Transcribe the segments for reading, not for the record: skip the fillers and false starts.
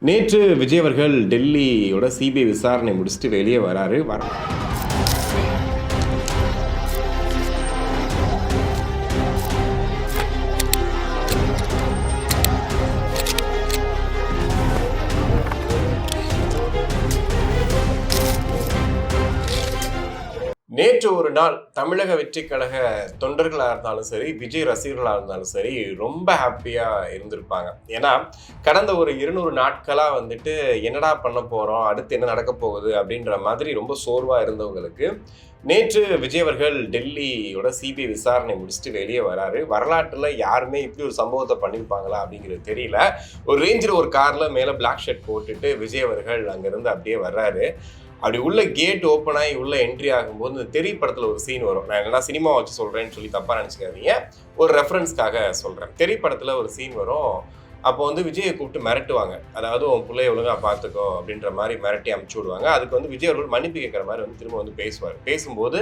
நேற்று விஜய் அவர்கள் டெல்லியோட சிபிஐ விசாரணை முடிச்சுட்டு வெளியே வராரு. நேற்று ஒரு நாள் தமிழக வெற்றிக் கழக தொண்டர்களாக இருந்தாலும் சரி, விஜய் ரசிகர்களாக இருந்தாலும் சரி, ரொம்ப ஹாப்பியாக இருந்திருப்பாங்க. ஏன்னா கடந்த ஒரு 200 நாட்களாக வந்துட்டு என்னடா பண்ண போகிறோம், அடுத்து என்ன நடக்க போகுது அப்படின்ற மாதிரி ரொம்ப சோர்வாக இருந்தவங்களுக்கு நேற்று விஜய் அவர்கள் டெல்லியோட சிபிஐ விசாரணை முடிச்சுட்டு வெளியே வராரு. வரலாற்றில் யாருமே இப்படி ஒரு சம்பவத்தை பண்ணியிருப்பாங்களா அப்படிங்கிறது தெரியல. ஒரு ரேஞ்சில் ஒரு காரில் மேலே பிளாக் ஷர்ட் போட்டுட்டு விஜய் அவர்கள் அங்கேருந்து அப்படியே வர்றாரு. அப்படி உள்ள கேட் ஓப்பன் ஆகி உள்ள என்ட்ரி ஆகும்போது இந்த தெரி படத்தில் ஒரு சீன் வரும். நான் என்ன சினிமா வச்சு சொல்கிறேன்னு சொல்லி தப்பாக நினச்சிக்காதீங்க, ஒரு ரெஃபரன்ஸ்க்காக சொல்கிறேன். தெரி படத்தில் ஒரு சீன் வரும். அப்போ வந்து விஜயை கூப்பிட்டு மிரட்டுவாங்க. அதாவது உன் பிள்ளைய ஒழுங்காக பார்த்துக்கோ அப்படின்ற மாதிரி மிரட்டி அமுச்சு விடுவாங்க. அதுக்கு வந்து விஜய் அவர்கள் மன்னிப்பு கேட்குற மாதிரி வந்து திரும்ப வந்து பேசுவார். பேசும்போது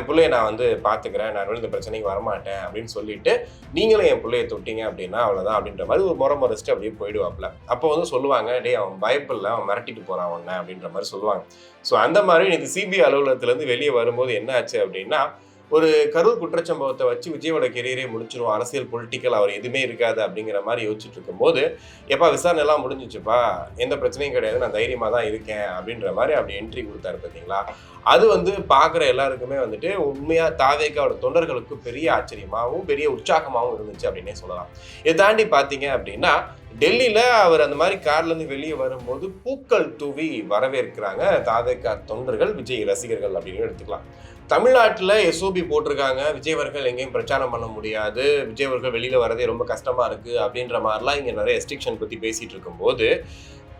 பிள்ளைய நான் வந்து பார்த்துக்கிறேன், நான் இந்த பிரச்சனைக்கு வரமாட்டேன் அப்படின்னு சொல்லிட்டு, நீங்களும் என் பிள்ளைய தொட்டிங்க அப்படின்னா அவ்வளோதான் அப்படின்ற மாதிரி ஒரு முறைச்சிட்டு அப்படியே போயிடுவாப்புல. அப்போ வந்து சொல்லுவாங்க, டே அவன் பயப்பில்லை, அவன் மிரட்டிட்டு போகிறான் உன்னை அப்படின்ற மாதிரி சொல்லுவாங்க. ஸோ அந்த மாதிரி இன்னைக்கு சிபிஐ அலுவலகத்துலேருந்து வெளியே வரும்போது என்ன ஆச்சு அப்படின்னா, ஒரு கரூர் குற்றச்சம்பவத்தை வச்சு விஜயோட கெரியரே முடிச்சிருவோம், அரசியல் பொலிட்டிக்கல் அவர் எதுவுமே இருக்காது அப்படிங்கிற மாதிரி யோசிச்சுட்டு இருக்கும்போது, எப்பா விசாரணை எல்லாம் முடிஞ்சிச்சுப்பா, எந்த பிரச்சனையும் கிடையாது, நான் தைரியமாக தான் இருக்கேன் அப்படின்ற மாதிரி அப்படி என்ட்ரி கொடுத்தாரு பார்த்தீங்களா. அது வந்து பார்க்குற எல்லாருக்குமே வந்துட்டு உண்மையாக தாவேக்காவோட தொண்டர்களுக்கு பெரிய ஆச்சரியமாகவும் பெரிய உற்சாகமாகவும் இருந்துச்சு அப்படின்னே சொல்லலாம். இதை தாண்டி பார்த்தீங்க அப்படின்னா, டெல்லியில் அவர் அந்த மாதிரி கார்லேருந்து வெளியே வரும்போது பூக்கள் தூவி வரவேற்கிறாங்க தாவேக்கா தொண்டர்கள், விஜய் ரசிகர்கள் அப்படின்னு எடுத்துக்கலாம். தமிழ்நாட்டில் எஸ்ஓபி போட்டிருக்காங்க, விஜய் அவர்கள் எங்கேயும் பிரச்சாரம் பண்ண முடியாது, விஜய் அவர்கள் வெளியில் வரதே ரொம்ப கஷ்டமாக இருக்குது அப்படின்ற மாதிரிலாம் இங்கே நிறைய ரெஸ்ட்ரிக்ஷன் பற்றி பேசிகிட்டு இருக்கும்போது,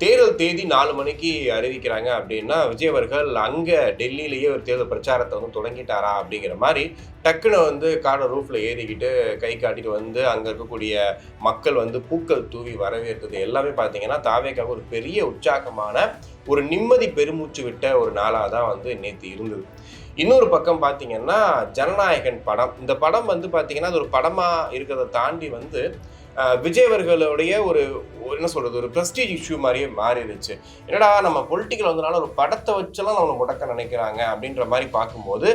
தேர்தல் தேதி 4 மணிக்கு அறிவிக்கிறாங்க அப்படின்னா விஜய் அவர்கள் அங்கே டெல்லியிலேயே ஒரு தேர்தல் பிரச்சாரத்தை வந்து தொடங்கிட்டாரா அப்படிங்கிற மாதிரி டக்குன்னு வந்து கார ரூஃபில் ஏறிக்கிட்டு கை காட்டிட்டு வந்து அங்கே இருக்கக்கூடிய மக்கள் வந்து பூக்கள் தூவி வரவேற்றது எல்லாமே பார்த்தீங்கன்னா தாவேக்காக ஒரு பெரிய உற்சாகமான ஒரு நிம்மதி பெருமூச்சு விட்ட ஒரு நாளாக தான் வந்து நேற்று இருந்தது. இன்னொரு பக்கம் பார்த்தீங்கன்னா ஜனநாயகன் படம், இந்த படம் வந்து பார்த்தீங்கன்னா அது ஒரு படமாக இருக்கிறத தாண்டி வந்து விஜய் அவர்களுடைய ஒரு என்ன சொல்றது, ஒரு ப்ரெஸ்டீஜ் இஷ்யூ மாதிரியே மாறிடுச்சு. என்னடா நம்ம பொலிட்டிக்கல் வந்தனால ஒரு படத்தை வச்செல்லாம் நம்மளை முடக்க நினைக்கிறாங்க அப்படின்ற மாதிரி பார்க்கும்போது,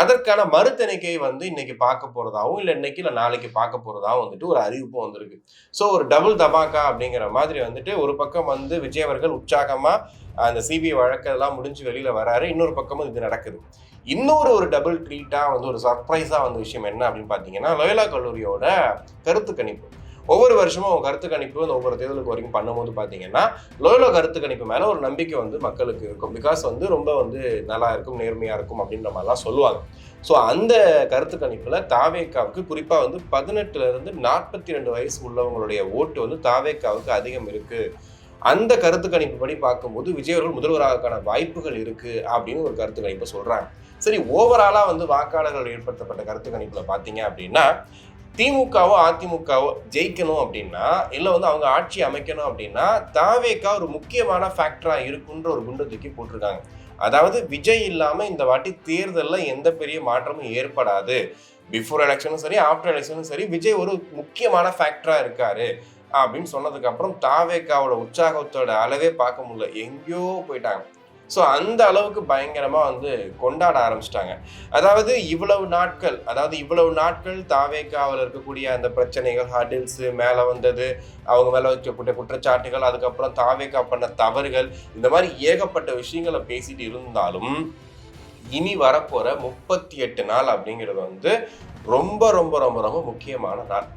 அதற்கான மறுத்தணிக்கை வந்து இன்னைக்கு பார்க்க போறதாகவும் இல்லை இன்னைக்கு இல்லை நாளைக்கு பார்க்க போறதாகவும் வந்துட்டு ஒரு அறிவிப்பு வந்திருக்கு. ஸோ ஒரு டபுள் தபாக்கா அப்படிங்கிற மாதிரி வந்துட்டு ஒரு பக்கம் வந்து விஜய் அவர்கள் உற்சாகமா அந்த சிபிஐ வழக்கெல்லாம் முடிஞ்சு வெளியில வராரு, இன்னொரு பக்கமும் இது நடக்குது. இன்னொரு ஒரு டபுள் ட்ரீட்டா வந்து ஒரு சர்ப்ரைஸா வந்த விஷயம் என்ன அப்படின்னு பார்த்தீங்கன்னா, லோயோலா கல்லூரியோட கருத்து கணிப்பு. ஒவ்வொரு வருஷமும் கருத்து கணிப்பு வந்து ஒவ்வொரு தேர்தலுக்கு வரைக்கும் பண்ணும்போது பார்த்தீங்கன்னா, லோயோலா கருத்து கணிப்பு மேலே ஒரு நம்பிக்கை வந்து மக்களுக்கு இருக்கும். பிகாஸ் வந்து ரொம்ப வந்து நல்லா இருக்கும், நேர்மையாக இருக்கும் அப்படின்ற மாதிரிலாம் சொல்லுவாங்க. ஸோ அந்த கருத்து கணிப்பில் தாவேக்காவுக்கு குறிப்பாக வந்து 18லேருந்து 42 வயசு உள்ளவங்களுடைய ஓட்டு வந்து தாவேக்காவுக்கு அதிகம் இருக்குது. அந்த கருத்து கணிப்பு படி பார்க்கும்போது விஜய் அவர்கள் முதல்வராகக்கான வாய்ப்புகள் இருக்குது அப்படின்னு ஒரு கருத்து கணிப்பை சொல்கிறாங்க. சரி, ஓவராலாக வந்து வாக்காளர்கள் ஏற்படுத்தப்பட்ட கருத்து கணிப்பில் பார்த்தீங்க அப்படின்னா, திமுகவோ அதிமுகவோ ஜெயிக்கணும் அப்படின்னா, இல்லை வந்து அவங்க ஆட்சி அமைக்கணும் அப்படின்னா தாவேக்கா ஒரு முக்கியமான ஃபேக்டராக இருக்குன்ற ஒரு குண்டை தூக்கி போட்டிருக்காங்க. அதாவது விஜய் இல்லாமல் இந்த வாட்டி தேர்தலில் எந்த பெரிய மாற்றமும் ஏற்படாது, பிஃபோர் எலெக்ஷனும் சரி ஆஃப்டர் எலெக்ஷனும் சரி விஜய் ஒரு முக்கியமான ஃபேக்டராக இருக்காரு அப்படின்னு சொன்னதுக்கு அப்புறம் தாவேக்காவோட உற்சாகத்தோட அளவே பார்க்க முடியல, எங்கேயோ போயிட்டாங்க. ஸோ அந்த அளவுக்கு பயங்கரமாக வந்து கொண்டாட ஆரம்பிச்சிட்டாங்க. அதாவது இவ்வளவு நாட்கள் தாவேக்காவில் இருக்கக்கூடிய அந்த பிரச்சனைகள், ஹடில்ஸு மேலே வந்தது, அவங்க மேலே வைக்கக்கூடிய குற்றச்சாட்டுகள், அதுக்கப்புறம் தாவேக்கா பண்ண தவறுகள், இந்த மாதிரி ஏகப்பட்ட விஷயங்களை பேசிட்டு இருந்தாலும் இனி வரப்போகிற 38 நாள் அப்படிங்கிறது வந்து ரொம்ப ரொம்ப ரொம்ப ரொம்ப முக்கியமான நாள்.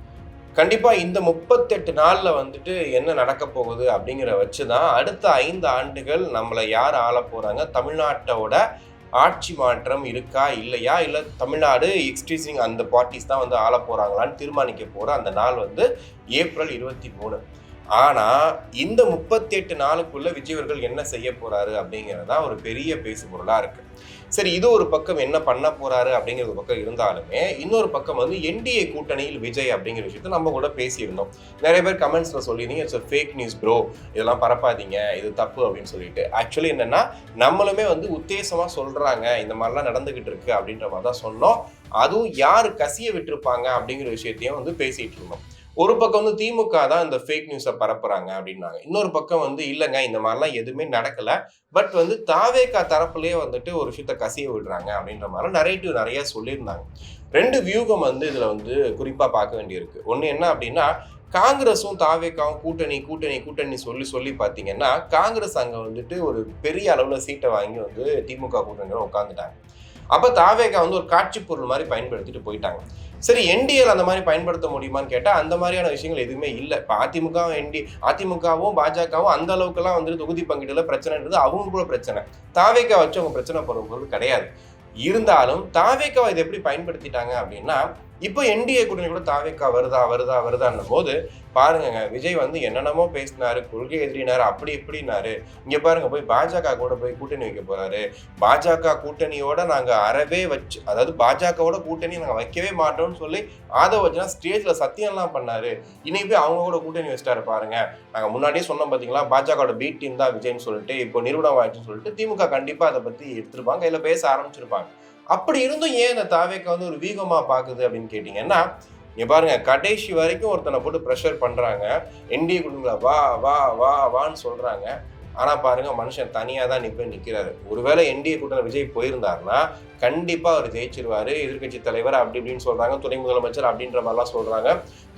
கண்டிப்பாக இந்த 38 நாளில் வந்துட்டு என்ன நடக்க போகுது அப்படிங்கிற வச்சு தான் அடுத்த 5 ஆண்டுகள் நம்மளை யார் ஆள போகிறாங்க, தமிழ்நாட்டோட ஆட்சி மாற்றம் இருக்கா இல்லையா, இல்லை தமிழ்நாடு எக்ஸ்ட்ரீசிங் அந்த பார்ட்டிஸ் தான் வந்து ஆள போகிறாங்களான்னு தீர்மானிக்க போகிற அந்த நாள் வந்து ஏப்ரல் 23. ஆனால் இந்த 38 நாளுக்குள்ள விஜய் அவர்கள் என்ன செய்ய போறாரு அப்படிங்கிறதா ஒரு பெரிய பேசு பொருளாக இருக்கு. சரி, இது ஒரு பக்கம் என்ன பண்ண போறாரு அப்படிங்கிறது பக்கம் இருந்தாலுமே, இன்னொரு பக்கம் வந்து என்டிஏ கூட்டணியில் விஜய் அப்படிங்கிற விஷயத்த நம்ம கூட பேசியிருந்தோம். நிறைய பேர் கமெண்ட்ஸ்ல சொல்லியிருந்தீங்க, இட்ஸ் ஃபேக் நியூஸ் ப்ரோ, இதெல்லாம் பரப்பாதீங்க, இது தப்பு அப்படின்னு சொல்லிட்டு. ஆக்சுவலி என்னன்னா, நம்மளுமே வந்து உத்தேசமா சொல்றாங்க இந்த மாதிரிலாம் நடந்துகிட்டு இருக்கு அப்படின்ற மாதிரி தான் சொன்னோம். அதுவும் யாரு கசிய விட்டுருப்பாங்க அப்படிங்கிற விஷயத்தையும் வந்து பேசிட்டு இருந்தோம். ஒரு பக்கம் வந்து திமுக தான் இந்த ஃபேக் நியூஸை பரப்புறாங்க அப்படின்னாங்க. இன்னொரு பக்கம் வந்து இல்லைங்க இந்த மாதிரிலாம் எதுவுமே நடக்கல. பட் வந்து தாவேகா தரப்புலயே வந்துட்டு ஒரு விஷயத்த கசிய விடுறாங்க அப்படின்ற மாதிரி நரேட்டிவ் நிறைய சொல்லியிருந்தாங்க. 2 வியூகம் வந்து இதுல வந்து குறிப்பா பார்க்க வேண்டியிருக்கு. ஒண்ணு என்ன அப்படின்னா, காங்கிரஸும் தாவேகாவும் கூட்டணி கூட்டணி கூட்டணி சொல்லி சொல்லி பார்த்தீங்கன்னா, காங்கிரஸ் அங்க வந்துட்டு ஒரு பெரிய அளவுல சீட்டை வாங்கி வந்து திமுக கூட்டணியில உட்காந்துட்டாங்க. அப்ப தாவேகா வந்து ஒரு காட்சி பொருள் மாதிரி பயன்படுத்திட்டு போயிட்டாங்க. சரி என்டிஏல அந்த மாதிரி பயன்படுத்த முடியுமான்னு கேட்டா, அந்த மாதிரியான விஷயங்கள் எதுவுமே இல்ல. இப்ப அதிமுகவும், பாஜகவும் அந்த அளவுக்குலாம் வந்துட்டு தொகுதி பங்கீடுல பிரச்சனைன்றது அவங்களுக்குள்ள பிரச்சனை. தாவேகா வச்சு அவங்க பிரச்சனை பண்ணும் பொருள் கிடையாது. இருந்தாலும் தாவேகாவை இதை எப்படி பயன்படுத்திட்டாங்க அப்படின்னா, இப்போ என்டிஏ கூட்டணி கூட தாவேகா வருதான்னும் போது பாருங்க விஜய் வந்து என்னென்னமோ பேசினாரு, கொள்கை எதிரினாரு, அப்படி இப்படினாரு. இங்க பாருங்க போய் பாஜக கூட போய் கூட்டணி வைக்க போறாரு. பாஜக கூட்டணியோட நாங்க அதாவது பாஜகவோட கூட்டணி நாங்க வைக்கவே மாட்டோம்னு சொல்லி ஆதவர்ஜனா ஸ்டேஜ்ல சத்தியம்லாம் பண்ணாரு. இன்னைக்கு போய் அவங்க கூட கூட்டணி வச்சிட்டாரு பாருங்க. நாங்க முன்னாடியே சொன்னோம் பாத்தீங்களா, பாஜகவோட பி டீம் தான் விஜய்னு சொல்லிட்டு இப்போ நிறுவனம் ஆயிடுச்சுன்னு சொல்லிட்டு திமுக கண்டிப்பா அதை பத்தி எடுத்திருப்பாங்க, கையில பேச ஆரம்பிச்சிருப்பாங்க. அப்படி இருந்தும் ஏன் இந்த தாவேக்கா வந்து ஒரு வீகமா பாக்குது அப்படின்னு கேட்டீங்கன்னா, இங்க பாருங்க கடைசி வரைக்கும் ஒருத்தனை போட்டு ப்ரெஷர் பண்றாங்க. என்டிஏ குழுங்கள வா வா வா வான்னு சொல்றாங்க. ஆனா பாருங்க மனுஷன் தனியா தான் நிக்கிறாரு. ஒருவேளை என்டிஏ கூட்டணி விஜய் போயிருந்தாருன்னா கண்டிப்பா அவர் ஜெயிச்சிருவாரு. எதிர்கட்சி தலைவர் அப்படி இப்படின்னு சொல்றாங்க, துணை முதலமைச்சர் அப்படின்ற மாதிரிலாம் சொல்றாங்க.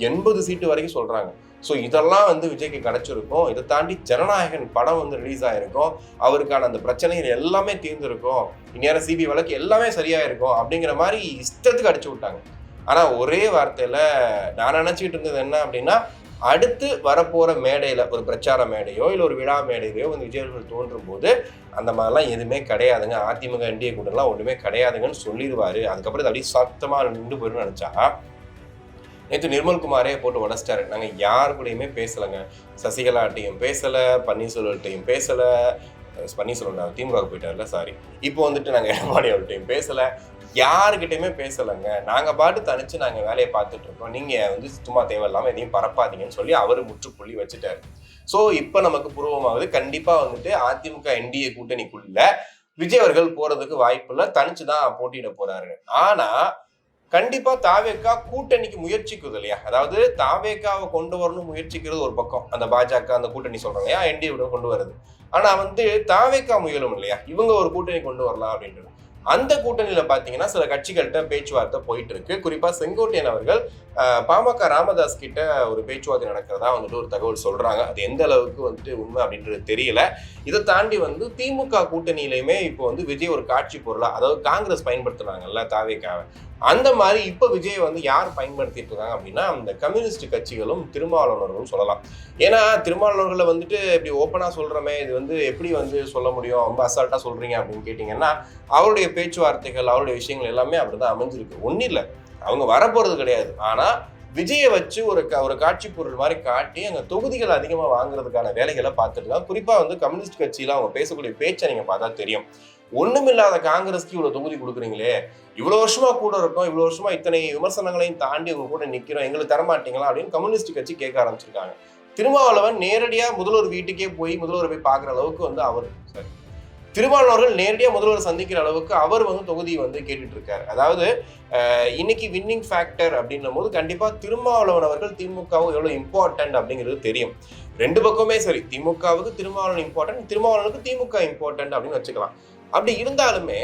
80 சீட்டு வரைக்கும் சொல்றாங்க. ஸோ இதெல்லாம் வந்து விஜய்க்கு கிடைச்சிருக்கும். இதை தாண்டி ஜனநாயகன் படம் வந்து ரிலீஸ் ஆயிருக்கும். அவருக்கான அந்த பிரச்சனைகள் எல்லாமே தீர்ந்திருக்கும். இந்நேரம் சிபி வழக்கு எல்லாமே சரியா இருக்கும் அப்படிங்கிற மாதிரி இஷ்டத்துக்கு அடிச்சு விட்டாங்க. ஆனா ஒரே வார்த்தையில நான் நினைச்சுக்கிட்டு இருந்தது என்ன அப்படின்னா, அடுத்து வரப்போற மேடையில ஒரு பிரச்சார மேடையோ இல்ல ஒரு விழா மேடையிலையோ வந்து விஜய் அவர்கள் தோன்றும் போது அந்த மாதிரிலாம் எதுவுமே கிடையாதுங்க, அதிமுக என்டிஏ கூட்டம்லாம் ஒண்ணுமே கிடையாதுங்கன்னு சொல்லிடுவாரு. அதுக்கப்புறம் அப்படியே சத்தமா நின்று போயிடும் நினைச்சா, நேற்று நிர்மல்குமாரே போட்டு உடச்சிட்டாரு. நாங்கள் யார் கூடயுமே பேசலைங்க. சசிகலாட்டையும் பேசலை, பன்னீர்செல்வத்தையும் பேசலை. பன்னீர்செல்வம் திமுக போயிட்டார்ல, சாரி. இப்போ வந்துட்டு நாங்கள் எடப்பாடி அவர்கிட்டையும் பேசலை, யாருக்கிட்டையுமே பேசலைங்க. நாங்கள் பாட்டு தனிச்சு நாங்கள் வேலையை பார்த்துட்டு இருக்கோம். நீங்கள் வந்து சும்மா தேவையில்லாமல் எதையும் பரப்பாதீங்கன்னு சொல்லி அவர் முற்றுப்புள்ளி வச்சுட்டாரு. ஸோ இப்போ நமக்கு பூர்வமாகுது கண்டிப்பாக வந்துட்டு அதிமுக என்டிஏ கூட்டணிக்குள்ள விஜய் அவர்கள் போறதுக்கு வாய்ப்பு இல்லை, தனிச்சு தான் போட்டியிட போறாரு. ஆனா கண்டிப்பா தாவேகா கூட்டணிக்கு முயற்சிக்குது இல்லையா? அதாவது தாவேகாவை கொண்டு வரணும் முயற்சிக்கிறது ஒரு பக்கம், அந்த பாஜக அந்த கூட்டணி சொல்றாங்க இல்லையா, என்டிஏ கொண்டு வருது. ஆனா வந்து தாவேகா முயலும் இல்லையா, இவங்க ஒரு கூட்டணி கொண்டு வரலாம் அப்படின்றது. அந்த கூட்டணியில பாத்தீங்கன்னா சில கட்சிகள்கிட்ட பேச்சுவார்த்தை போயிட்டு இருக்கு. குறிப்பா செங்கோட்டையன் அவர்கள் பாமக ராமதாஸ் கிட்ட ஒரு பேச்சுவார்த்தை நடக்கிறதா வந்துட்டு ஒரு தகவல் சொல்றாங்க. அது எந்த அளவுக்கு வந்துட்டு உண்மை அப்படின்றது தெரியல. இதை தாண்டி வந்து திமுக கூட்டணியிலுமே இப்போ வந்து விஜய் ஒரு காட்சி பொருளா, அதாவது காங்கிரஸ் பயன்படுத்துனாங்கல்ல தாவேகாவை, அந்த மாதிரி இப்ப விஜய் வந்து யார் பயன்படுத்திட்டு இருக்காங்க அப்படின்னா அந்த கம்யூனிஸ்ட் கட்சிகளும் திருமாவளவர்களும் சொல்லலாம். ஏன்னா திருமாவளவர்களை வந்துட்டு இப்படி ஓப்பனா சொல்றமே, இது வந்து எப்படி வந்து சொல்ல முடியும், ரொம்ப அசால்ட்டா சொல்றீங்க அப்படின்னு கேட்டீங்கன்னா, அவருடைய பேச்சுவார்த்தைகள் அவருடைய விஷயங்கள் எல்லாமே அப்படிதான் அமைஞ்சிருக்கு. ஒன்னும் இல்லை, அவங்க வரப்போறது கிடையாது. ஆனா விஜயை வச்சு ஒரு காட்சி பொருள் மாதிரி காட்டி அங்க தொகுதிகள் அதிகமா வாங்குறதுக்கான வேலைகளை பார்த்துட்டு தான். குறிப்பா வந்து கம்யூனிஸ்ட் கட்சியில அவங்க பேசக்கூடிய பேச்சை நீங்க பார்த்தா தெரியும். ஒண்ணுமில்லாத காங்கிரஸ்க்கு இவ்வளவு தொகுதி கொடுக்குறீங்களே, இவ்வளவு வருஷமா கூட இருக்கோம், இவ்வளவு வருஷமா இத்தனை விமர்சனங்களையும் தாண்டி உங்க கூட நிக்கிறோம், எங்களுக்கு தரமாட்டீங்களா அப்படின்னு கம்யூனிஸ்ட் கட்சி கேட்க ஆரம்பிச்சிருக்காங்க. திருமாவளவன் நேரடியா முதல்வர் வீட்டுக்கே போய் முதல்வர் போய் பாக்குற அளவுக்கு வந்து அவர் திருமாவளவர்கள் நேரடியா முதல்வர் சந்திக்கிற அளவுக்கு அவர் வந்து தொகுதி வந்து கேட்டுட்டு இருக்காரு. அதாவது இன்னைக்கு வின்னிங் ஃபேக்டர் அப்படின்னும் போது கண்டிப்பா திருமாவளவன் அவர்கள் திமுகவும் எவ்வளவு இம்பார்ட்டன்ட் அப்படிங்கிறது தெரியும். ரெண்டு பக்கமே சரி, திமுகவுக்கு திருமாவளவன் இம்பார்ட்டன்ட், திருமாவளவனுக்கு திமுக இம்பார்ட்டன்ட் அப்படின்னு வச்சுக்கலாம். அப்படி இருந்தாலுமே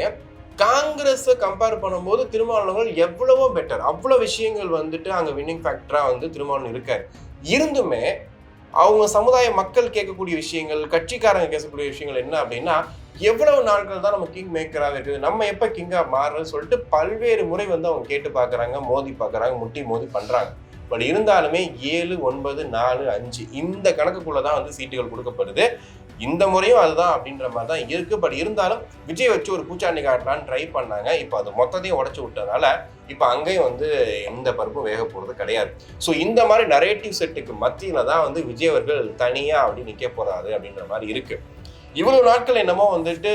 காங்கிரஸ் கம்பேர் பண்ணும்போது திருமாவளவர்கள் எவ்வளவோ பெட்டர். அவ்வளவு விஷயங்கள் வந்துட்டு அங்க வின்னிங் ஃபேக்டரா வந்து திருமாவளவன் இருக்காரு. இருந்துமே அவங்க சமுதாய மக்கள் கேட்கக்கூடிய விஷயங்கள், கட்சிக்காரங்க கேட்கக்கூடிய விஷயங்கள் என்ன அப்படின்னா, எவ்வளவு நாட்கள் தான் நம்ம கிங் மேக்கராக இருக்குது, நம்ம எப்ப கிங்கா மாறுறதுன்னு சொல்லிட்டு பல்வேறு முறை வந்து அவங்க கேட்டு பாக்குறாங்க, மோதி பாக்குறாங்க, முட்டி மோதி பண்றாங்க. பட் இருந்தாலுமே 7, 9, 4, 5 இந்த கணக்குக்குள்ளதான் வந்து சீட்டுகள் கொடுக்கப்படுது. இந்த முறையும் அதுதான் அப்படின்ற மாதிரி தான் இருக்கு. பட் இருந்தாலும் விஜய் வச்சு ஒரு பூச்சாண்டி காட்டலான்னு ட்ரை பண்ணாங்க. இப்போ அது மொத்தத்தையும் உடச்சு விட்டதுனால இப்போ அங்கேயும் வந்து எந்த பருப்பும் வேக போறது கிடையாது. ஸோ இந்த மாதிரி நரேட்டிவ் செட்டுக்கு மத்தியில தான் வந்து விஜய் அவர்கள் தனியா அப்படி நிக்க போறாரு அப்படின்ற மாதிரி இருக்கு. இவ்வளவு நாட்கள் என்னமோ வந்துட்டு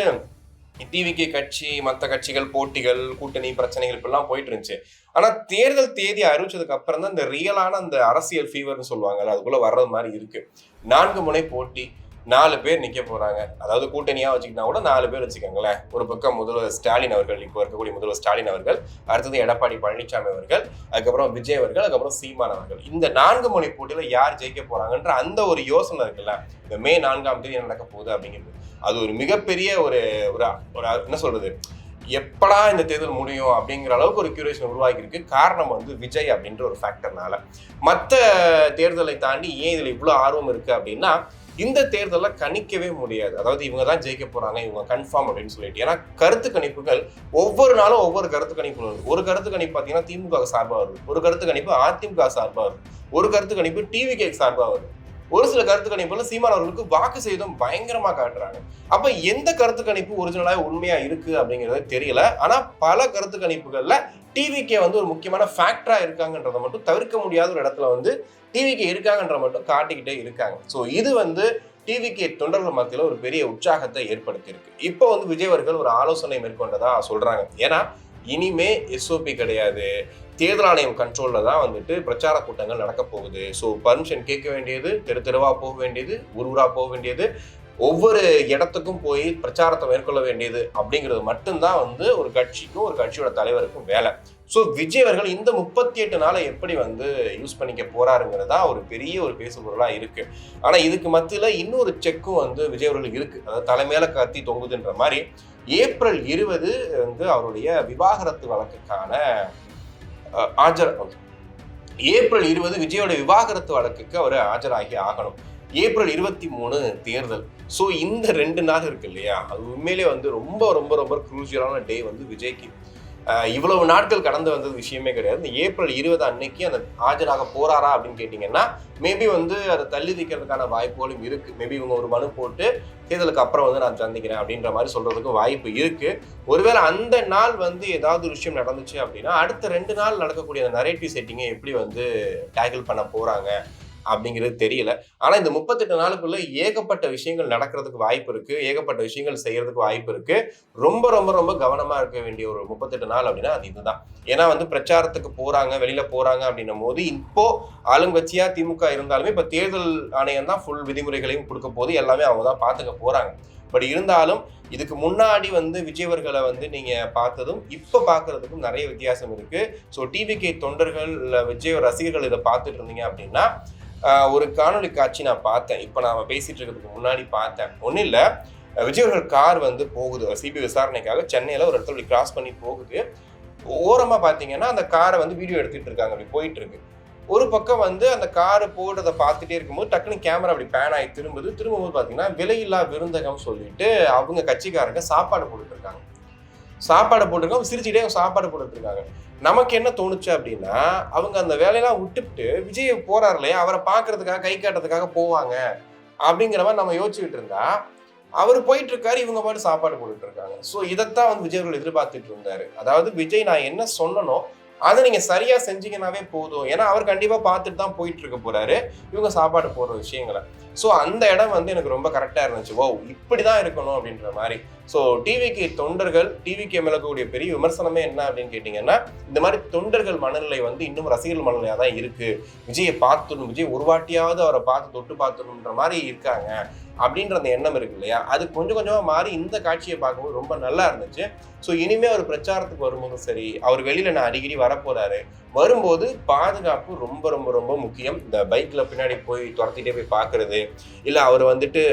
டிவிகே கட்சி, மற்ற கட்சிகள், போட்டிகள், கூட்டணி பிரச்சனைகள் இப்பெல்லாம் போயிட்டு இருந்துச்சு. ஆனா தேர்தல் தேதி அறிவிச்சதுக்கு அப்புறம் தான் இந்த ரியலான அந்த அரசியல் ஃபீவர்னு சொல்லுவாங்கல்ல, அதுக்குள்ள வர்றது மாதிரி இருக்கு. 4 முனை போட்டி, 4 பேர் நிக்க போறாங்க. அதாவது கூட்டணியா வச்சுக்கிட்டா கூட 4 பேர் வச்சுக்கோங்களேன். ஒரு பக்கம் முதல்வர் ஸ்டாலின் அவர்கள், இப்போ இருக்கக்கூடிய முதல்வர் ஸ்டாலின் அவர்கள், அடுத்தது எடப்பாடி பழனிசாமி அவர்கள், அதுக்கப்புறம் விஜய் அவர்கள், அதுக்கப்புறம் சீமான் அவர்கள். இந்த 4 முனை போட்டியில யார் ஜெயிக்க போறாங்கன்ற அந்த ஒரு யோசனை இருக்குல்ல, இந்த மே 4ஆம் தேதி நடக்க போகுது அப்படிங்கிறது, அது ஒரு மிகப்பெரிய ஒரு என்ன சொல்றது, எப்படா இந்த தேர்தல் முடியும் அப்படிங்கிற அளவுக்கு ஒரு கியூரியேஷன் உருவாகி இருக்கு. காரணம் வந்து விஜய் அப்படின்ற ஒரு ஃபேக்டர்னால. மற்ற தேர்தலை தாண்டி ஏன் இதுல இவ்வளவு ஆர்வம் இருக்கு அப்படின்னா, இந்த தேர்தலில் கணிக்கவே முடியாது. அதாவது இவங்க தான் ஜெயிக்க போறாங்க, இவங்க கன்ஃபார்ம் அப்படின்னு சொல்லிட்டு. ஏன்னா கருத்து கணிப்புகள் ஒவ்வொரு நாளும் ஒவ்வொரு கருத்து கணிப்பு வருது. ஒரு கருத்து கணிப்பு பார்த்தீங்கன்னா திமுக சார்பாக வருது, ஒரு கருத்து கணிப்பு அதிமுக சார்பாக வருது, ஒரு கருத்து கணிப்பு டிவிகே சார்பாக வருது, ஒரு சில கருத்து கணிப்புல சீமான் அவர்களுக்கு வாக்கு செய்தும் பயங்கரமா காட்டுறாங்க. அப்ப எந்த கருத்து கணிப்பு ஒரிஜினலா உண்மையா இருக்கு அப்படிங்கிறது தெரியல. ஆனா பல கருத்து கணிப்புகள்ல டிவிகே வந்து ஒரு முக்கியமான ஃபேக்டரா இருக்காங்கன்றதை மட்டும் தவிர்க்க முடியாத ஒரு இடத்துல வந்து டிவிகே இருக்காங்கன்ற மட்டும் காட்டிக்கிட்டே இருக்காங்க. ஸோ இது வந்து டிவிகே தொண்டர்கள் மத்தியில் ஒரு பெரிய உற்சாகத்தை ஏற்படுத்தியிருக்கு. இப்போ வந்து விஜய் அவர்கள் ஒரு ஆலோசனை மேற்கொண்டதா சொல்றாங்க. ஏன்னா இனிமே எஸ்ஓபி கிடையாது, தேர்தல் ஆணையம் கண்ட்ரோல்ல தான் வந்துட்டு பிரச்சார கூட்டங்கள் நடக்க போகுது. ஸோ பர்மிஷன் கேட்க வேண்டியது, தெரு தெருவா போக வேண்டியது, ஊரா போக வேண்டியது, ஒவ்வொரு இடத்துக்கும் போய் பிரச்சாரத்தை மேற்கொள்ள வேண்டியது அப்படிங்கிறது மட்டும்தான் வந்து ஒரு கட்சிக்கும் ஒரு கட்சியோட தலைவருக்கும் வேலை. ஸோ விஜய் அவர்கள் இந்த 38 நாளை எப்படி வந்து யூஸ் பண்ணிக்க போறாருங்கிறதா ஒரு பெரிய ஒரு பேசுபொருளா இருக்கு. ஆனா இதுக்கு மத்தியில இன்னொரு செக்கும் வந்து விஜய் அவர்களுக்கு இருக்கு. அதாவது தலைமையில கத்தி தொங்குதுன்ற மாதிரி ஏப்ரல் 20 வந்து அவருடைய விவாகரத்து வழக்குக்கான ஏப்ரல் 20 விஜயோட விவாகரத்து வழக்குக்கு அவர் ஆஜராகி ஆகணும். ஏப்ரல் 23 தேர்தல். ஸோ இந்த 2 நாள் இருக்கு இல்லையா, அது உண்மையிலே வந்து ரொம்ப ரொம்ப ரொம்ப குரூசியலான டே வந்து விஜய்க்கு. இவ்வளவு நாட்கள் கடந்து வந்தது விஷயமே கிடையாது. இந்த ஏப்ரல் 20 அன்னைக்கு அந்த ஆஜராக போறாரா அப்படின்னு கேட்டீங்கன்னா, மேபி வந்து அதை தள்ளி வைக்கிறதுக்கான வாய்ப்புகளும் இருக்கு. மேபி இவங்க ஒரு மனு போட்டு தேர்தலுக்கு அப்புறம் வந்து நான் சந்திக்கிறேன் அப்படின்ற மாதிரி சொல்றதுக்கும் வாய்ப்பு இருக்கு. ஒருவேளை அந்த நாள் வந்து ஏதாவது ஒரு விஷயம் நடந்துச்சு அப்படின்னா, அடுத்த 2 நாள் நடக்கக்கூடிய அந்த நரேட்டிவ் செட்டிங்கை எப்படி வந்து டேக்கிள் பண்ண போறாங்க அப்படிங்கிறது தெரியல. ஆனா இந்த 38 நாளுக்குள்ள ஏகப்பட்ட விஷயங்கள் நடக்கிறதுக்கு வாய்ப்பு இருக்கு, ஏகப்பட்ட விஷயங்கள் செய்யறதுக்கு வாய்ப்பு இருக்கு. ரொம்ப ரொம்ப ரொம்ப கவனமா இருக்க வேண்டிய ஒரு 38 நாள் அப்படின்னா அது இதுதான். ஏன்னா வந்து பிரச்சாரத்துக்கு போறாங்க, வெளியில போறாங்க அப்படின்னும் போது இப்போ ஆளுங்கட்சியா திமுக இருந்தாலுமே இப்ப தேர்தல் ஆணையம் தான் ஃபுல் விதிமுறைகளையும் கொடுக்க போது, எல்லாமே அவங்க தான் பாத்துக்க போறாங்க. பட் இருந்தாலும் இதுக்கு முன்னாடி வந்து விஜயவர்களை வந்து நீங்க பார்த்ததும் இப்ப பாக்குறதுக்கும் நிறைய வித்தியாசம் இருக்கு. ஸோ டிவிகே தொண்டர்கள் விஜய் ரசிகர்கள் இதை பார்த்துட்டு இருந்தீங்க அப்படின்னா, ஒரு காணொலி காட்சி நான் பார்த்தேன். இப்போ நான் பேசிட்டு இருக்கிறதுக்கு முன்னாடி பார்த்தேன். ஒன்றும் இல்லை, விஜய் அவர்கள் கார் வந்து போகுது சிபிஐ விசாரணைக்காக சென்னையில் ஒரு இடத்துல கிராஸ் பண்ணி போகுது. ஓரமாக பார்த்தீங்கன்னா அந்த காரை வந்து வீடியோ எடுத்துட்டு இருக்காங்க, அப்படி போயிட்டு இருக்கு. ஒரு பக்கம் வந்து அந்த காரு போடுறதை பார்த்துட்டே இருக்கும்போது டக்குனு கேமரா அப்படி பேன் ஆகி திரும்பும்போது பார்த்தீங்கன்னா விலையில்லா விருந்தகம் சொல்லிட்டு அவங்க கட்சிக்காரங்க சாப்பாடு போட்டுருக்காங்க. சிரிச்சுட்டே சாப்பாடு போட்டுருக்காங்க. நமக்கு என்ன தோணுச்சு அப்படின்னா, அவங்க அந்த வேலையெல்லாம் விட்டுவிட்டு விஜய் போறாரு இல்லையா, அவரை பார்க்கறதுக்காக கை காட்டுறதுக்காக போவாங்க அப்படிங்கிற மாதிரி நம்ம யோசிச்சுக்கிட்டு இருந்தா, அவர் போயிட்டு இருக்காரு, இவங்க பாட்டு சாப்பாடு போட்டுட்டு இருக்காங்க. ஸோ இதைத்தான் வந்து விஜய் அவர்கள் எதிர்பார்த்துட்டு இருந்தாரு. அதாவது விஜய் நான் என்ன சொன்னனோ அதை நீங்க சரியா செஞ்சீங்கன்னாவே போதும். ஏன்னா அவர் கண்டிப்பா பார்த்துட்டு தான் போயிட்டு இருக்க போறாரு இவங்க சாப்பாடு போடுற விஷயங்களை. ஸோ அந்த இடம் வந்து எனக்கு ரொம்ப கரெக்டா இருந்துச்சு. ஓ இப்படிதான் இருக்கணும் அப்படின்ற மாதிரி. ஸோ டிவிக்கு தொண்டர்கள், டிவிக்கு மேலக்கூடிய பெரிய விமர்சனமே என்ன அப்படின்னு கேட்டீங்கன்னா, இந்த மாதிரி தொண்டர்கள் மனநிலை வந்து இன்னும் ரசிகர்கள் மனநிலையா தான் இருக்கு. விஜயை பார்த்துடணும், விஜய் ஒரு வாட்டியாவது அவரை பார்த்து தொட்டு பார்த்துடணுன்ற மாதிரி இருக்காங்க அப்படின்ற அந்த எண்ணம் இருக்கு இல்லையா, அது கொஞ்சம் கொஞ்சமா மாறி இந்த காட்சியை பார்க்கும்போது ரொம்ப நல்லா இருந்துச்சு. ஸோ இனிமே அவர் பிரச்சாரத்துக்கு வரும்போதும் சரி, அவர் வெளியில நான் அடிக்கடி வரப்போறாரு, வரும்போது பாதுகாப்பு ரொம்ப ரொம்ப ரொம்ப முக்கியம். இந்த பைக்ல பின்னாடி போய் துரத்திட்டே போய் பார்க்கறது, இல்லை அவர் வந்துட்டு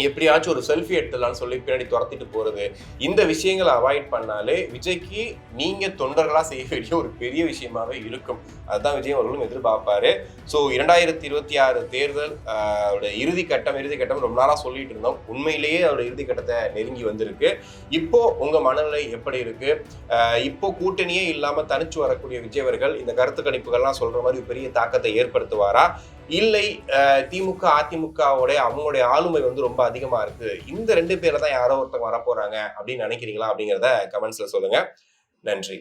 எப்படியாச்சும் ஒரு செல்ஃபி எடுத்துடலாம்னு சொல்லி பின்னாடி துரத்திட்டு போறது, இந்த விஷயங்களை அவாய்ட் பண்ணாலே விஜய்க்கு நீங்க தொண்டர்களா செய்ய வேண்டிய ஒரு பெரிய விஷயமாவே இருக்கும். அதுதான் விஜய் அவர்களும் எதிர்பார்ப்பாரு. ஸோ 2026 தேர்தல் இறுதி கட்டம் ரொம்ப நாளா சொல்லிட்டு இருந்தோம். உண்மையிலேயே அவரோட இறுதி கட்டத்தை நெருங்கி வந்திருக்கு. இப்போ உங்க மனநிலை எப்படி இருக்கு? இப்போ கூட்டணியே இல்லாம தனிச்சு வரக்கூடிய விஜய் அவர்கள் இந்த கருத்து கணிப்புகள்லாம் சொல்ற மாதிரி பெரிய தாக்கத்தை ஏற்படுத்துவாரா, இல்லை திமுக அதிமுகவுடைய அவங்களுடைய ஆளுமை வந்து ரொம்ப அதிகமா இருக்கு, இந்த 2 பேரை தான் யாரோ ஒருத்தவங்க வரப்போறாங்க அப்படின்னு நினைக்கிறீங்களா அப்படிங்கிறத கமெண்ட்ஸ்ல சொல்லுங்க. நன்றி.